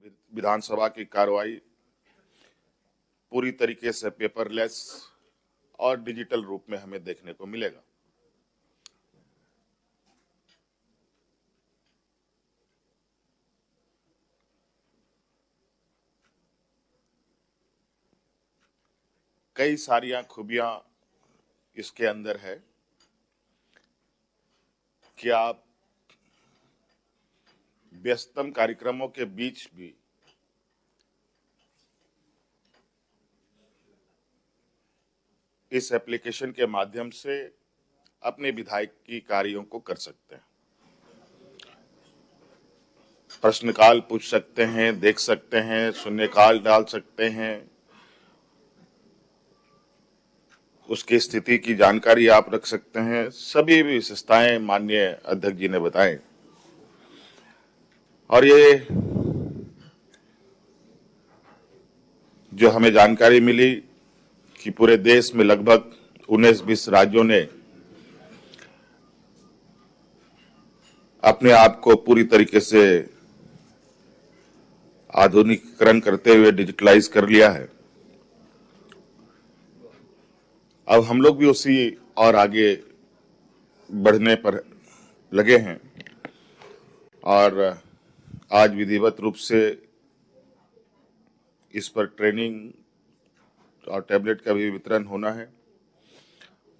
विधानसभा की कार्रवाई पूरी तरीके से पेपरलेस और डिजिटल रूप में हमें देखने को मिलेगा। कई सारी खूबियां इसके अंदर है कि आप व्यस्तम कार्यक्रमों के बीच भी इस एप्लीकेशन के माध्यम से अपने विधायकी कार्यों को कर सकते हैं। प्रश्नकाल पूछ सकते हैं, देख सकते हैं, शून्यकाल डाल सकते हैं, उसकी स्थिति की जानकारी आप रख सकते हैं। सभी विशेषताएं माननीय अध्यक्ष जी ने बताएं और ये जो हमें जानकारी मिली कि पूरे देश में लगभग 19-20 राज्यों ने अपने आप को पूरी तरीके से आधुनिकीकरण करते हुए डिजिटलाइज कर लिया है। अब हम लोग भी उसी और आगे बढ़ने पर लगे हैं और आज विधिवत रूप से इस पर ट्रेनिंग और टैबलेट का भी वितरण होना है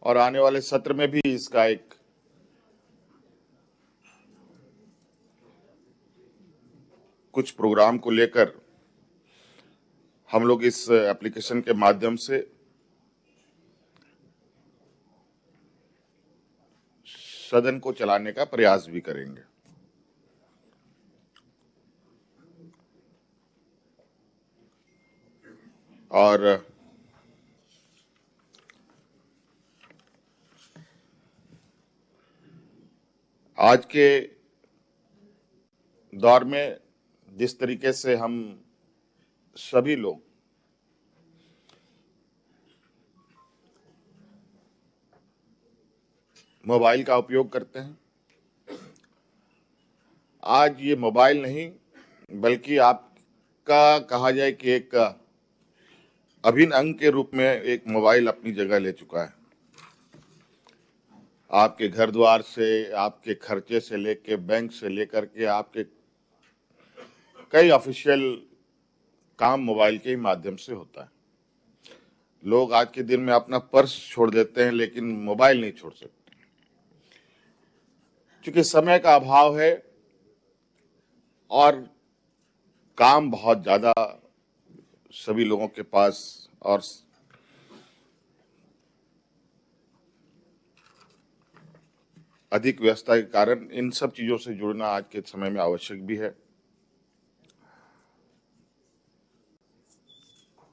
और आने वाले सत्र में भी इसका एक कुछ प्रोग्राम को लेकर हम लोग इस एप्लीकेशन के माध्यम से सदन को चलाने का प्रयास भी करेंगे। और आज के दौर में जिस तरीके से हम सभी लोग मोबाइल का उपयोग करते हैं, आज ये मोबाइल नहीं बल्कि आपका कहा जाए कि एक अभिन्न अंग के रूप में एक मोबाइल अपनी जगह ले चुका है। आपके घर द्वार से, आपके खर्चे से लेकर बैंक से लेकर के आपके कई ऑफिशियल काम मोबाइल के ही माध्यम से होता है। लोग आज के दिन में अपना पर्स छोड़ देते हैं लेकिन मोबाइल नहीं छोड़ सकते क्योंकि समय का अभाव है और काम बहुत ज्यादा सभी लोगों के पास और अधिक व्यस्तता के कारण इन सब चीजों से जुड़ना आज के समय में आवश्यक भी है।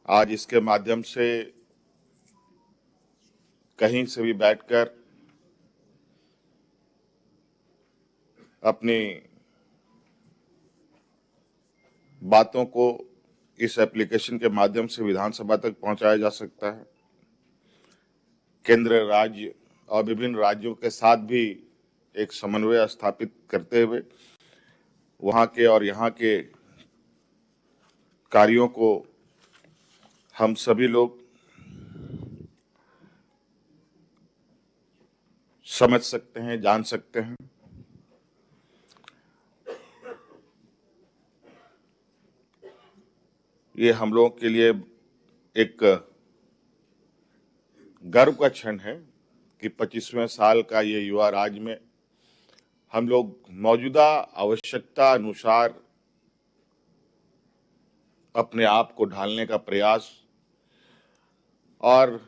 आज इसके माध्यम से कहीं से भी बैठकर अपनी बातों को इस एप्लीकेशन के माध्यम से विधानसभा तक पहुंचाया जा सकता है। केंद्र, राज्य और विभिन्न राज्यों के साथ भी एक समन्वय स्थापित करते हुए वहां के और यहाँ के कार्यों को हम सभी लोग समझ सकते हैं, जान सकते हैं। ये हम लोगों के लिए एक गर्व का क्षण है कि 25वें साल का ये युवा राज्य में हम लोग मौजूदा आवश्यकता अनुसार अपने आप को ढालने का प्रयास और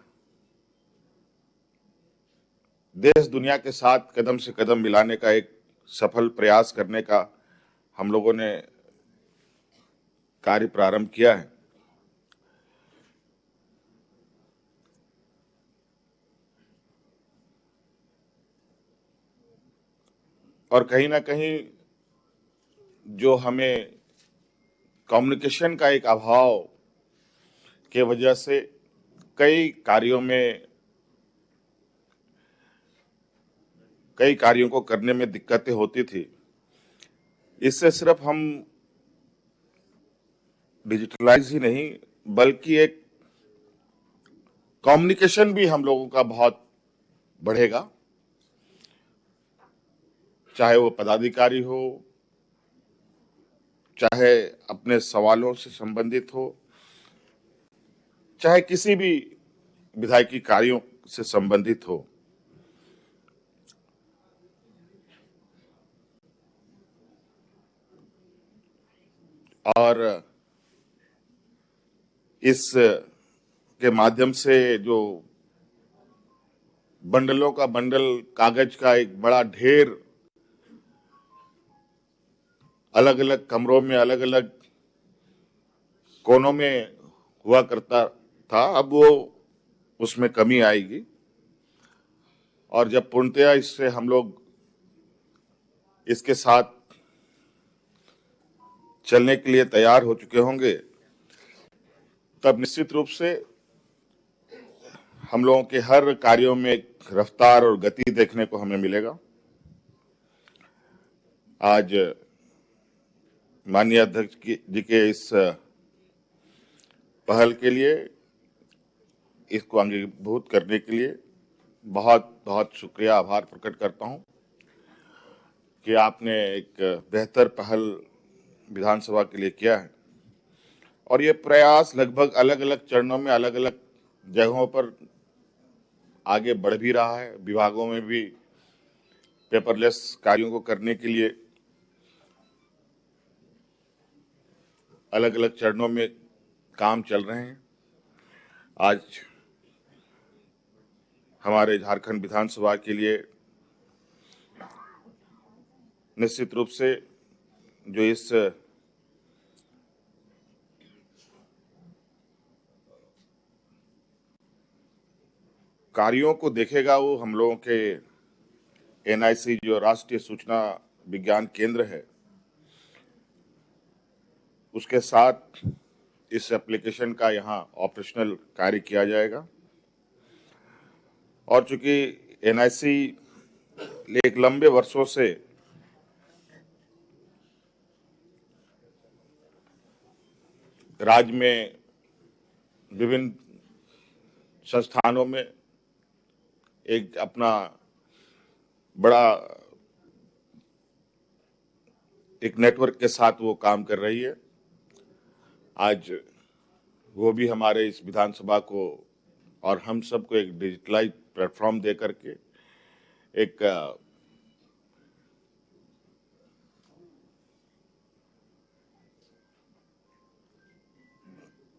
देश दुनिया के साथ कदम से कदम मिलाने का एक सफल प्रयास करने का हम लोगों ने कार्य प्रारंभ किया है। और कहीं ना कहीं जो हमें कम्युनिकेशन का एक अभाव के वजह से कई कार्यों को करने में दिक्कतें होती थी, इससे सिर्फ हम डिजिटलाइज ही नहीं बल्कि एक कम्युनिकेशन भी हम लोगों का बहुत बढ़ेगा, चाहे वो पदाधिकारी हो, चाहे अपने सवालों से संबंधित हो, चाहे किसी भी विधायकी कार्यों से संबंधित हो। और इस के माध्यम से जो बंडलों का बंडल कागज का एक बड़ा ढेर अलग अलग कमरों में अलग अलग कोनों में हुआ करता था, अब वो उसमें कमी आएगी। और जब पूर्णतया इससे हम लोग इसके साथ चलने के लिए तैयार हो चुके होंगे, तब निश्चित रूप से हम लोगों के हर कार्यों में एक रफ्तार और गति देखने को हमें मिलेगा। आज माननीय अध्यक्ष जी के इस पहल के लिए, इसको अंगीभूत करने के लिए बहुत बहुत शुक्रिया, आभार प्रकट करता हूं कि आपने एक बेहतर पहल विधानसभा के लिए किया है। और ये प्रयास लगभग अलग अलग चरणों में अलग अलग जगहों पर आगे बढ़ भी रहा है। विभागों में भी पेपरलेस कार्यों को करने के लिए अलग अलग चरणों में काम चल रहे हैं। आज हमारे झारखंड विधानसभा के लिए निश्चित रूप से जो इस कार्यों को देखेगा वो हम लोगों के एनआईसी जो राष्ट्रीय सूचना विज्ञान केंद्र है, उसके साथ इस एप्लीकेशन का यहाँ ऑपरेशनल कार्य किया जाएगा। और चूंकि एनआईसी एक लंबे वर्षों से राज्य में विभिन्न संस्थानों में एक अपना बड़ा एक नेटवर्क के साथ वो काम कर रही है, आज वो भी हमारे इस विधानसभा को और हम सबको एक डिजिटलाइज प्लेटफॉर्म दे करके एक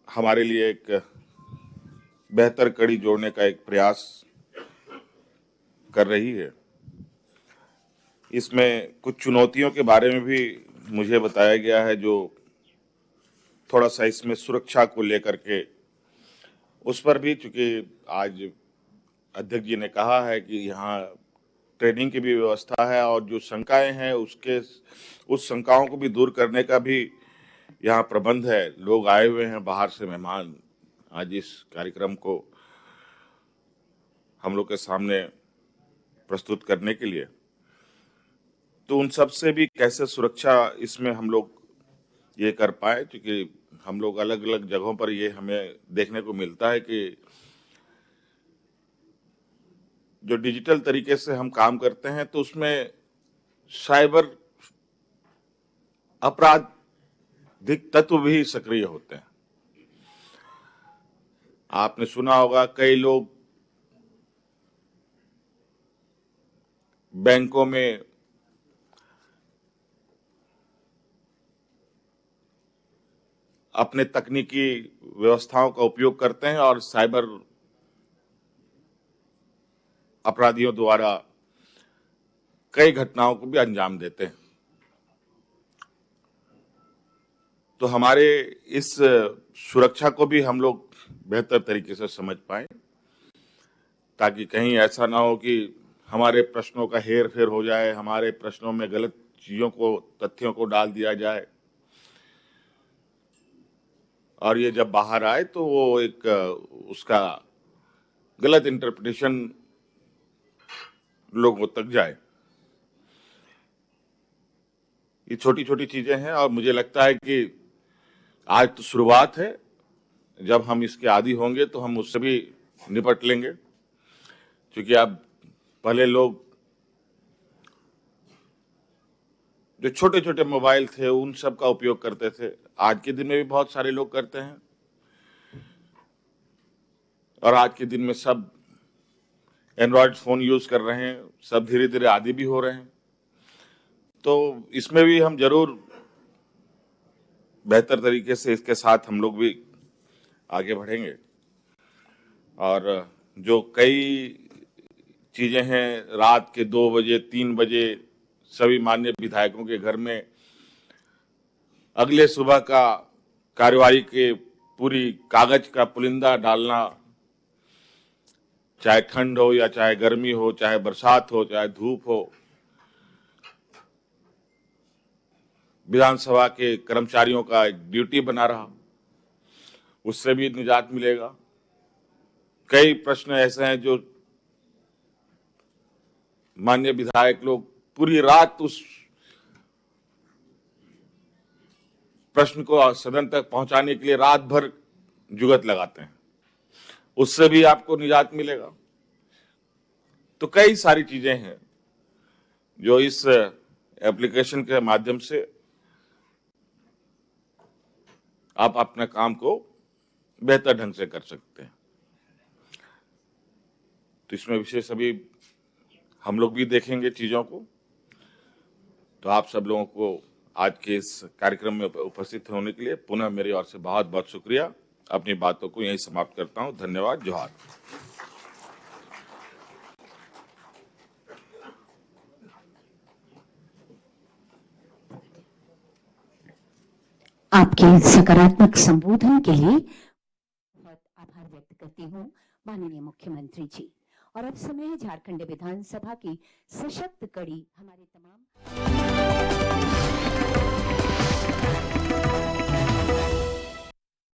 हमारे लिए एक बेहतर कड़ी जोड़ने का एक प्रयास कर रही है। इसमें कुछ चुनौतियों के बारे में भी मुझे बताया गया है, जो थोड़ा सा इसमें सुरक्षा को लेकर के उस पर भी, चूंकि आज अध्यक्ष जी ने कहा है कि यहाँ ट्रेनिंग की भी व्यवस्था है और जो शंकाएं हैं उस शंकाओं को भी दूर करने का भी यहाँ प्रबंध है। लोग आए हुए हैं बाहर से, मेहमान आज इस कार्यक्रम को हम लोग के सामने प्रस्तुत करने के लिए, तो उन सब से भी कैसे सुरक्षा इसमें हम लोग ये कर पाए, क्योंकि हम लोग अलग अलग जगहों पर ये हमें देखने को मिलता है कि जो डिजिटल तरीके से हम काम करते हैं तो उसमें साइबर आपराधिक तत्व भी सक्रिय होते हैं। आपने सुना होगा कई लोग बैंकों में अपने तकनीकी व्यवस्थाओं का उपयोग करते हैं और साइबर अपराधियों द्वारा कई घटनाओं को भी अंजाम देते हैं। तो हमारे इस सुरक्षा को भी हम लोग बेहतर तरीके से समझ पाए, ताकि कहीं ऐसा ना हो कि हमारे प्रश्नों का हेर फेर हो जाए, हमारे प्रश्नों में गलत चीजों को, तथ्यों को डाल दिया जाए और ये जब बाहर आए तो वो एक उसका गलत इंटरप्रिटेशन लोगों तक जाए। ये छोटी छोटी चीजें हैं और मुझे लगता है कि आज तो शुरुआत है, जब हम इसके आदी होंगे तो हम उससे भी निपट लेंगे, क्योंकि अब पहले लोग जो छोटे छोटे मोबाइल थे उन सब का उपयोग करते थे, आज के दिन में भी बहुत सारे लोग करते हैं, और आज के दिन में सब एंड्रॉयड फोन यूज कर रहे हैं, सब धीरे धीरे आदी भी हो रहे हैं। तो इसमें भी हम जरूर बेहतर तरीके से इसके साथ हम लोग भी आगे बढ़ेंगे, और जो कई चीजें हैं, रात के 2 बजे 3 बजे सभी माननीय विधायकों के घर में अगले सुबह का कार्यवाही के पूरी कागज का पुलिंदा डालना, चाहे ठंड हो या चाहे गर्मी हो, चाहे बरसात हो, चाहे धूप हो, विधानसभा के कर्मचारियों का एक ड्यूटी बना रहा, उससे भी निजात मिलेगा। कई प्रश्न ऐसे हैं जो माननीय विधायक लोग पूरी रात उस प्रश्न को सदन तक पहुंचाने के लिए रात भर जुगत लगाते हैं, उससे भी आपको निजात मिलेगा। तो कई सारी चीजें हैं जो इस एप्लीकेशन के माध्यम से आप अपने काम को बेहतर ढंग से कर सकते हैं। तो इसमें विशेष अभी हम लोग भी देखेंगे चीजों को। तो आप सब लोगों को आज के इस कार्यक्रम में उपस्थित होने के लिए पुनः मेरी ओर से बहुत बहुत शुक्रिया। अपनी बातों को यहीं समाप्त करता हूं। धन्यवाद। जोहार। आपके सकारात्मक संबोधन के लिए बहुत आभार व्यक्त करती हूँ माननीय मुख्यमंत्री जी। और अब समय है झारखंड विधानसभा की सशक्त कड़ी हमारे तमाम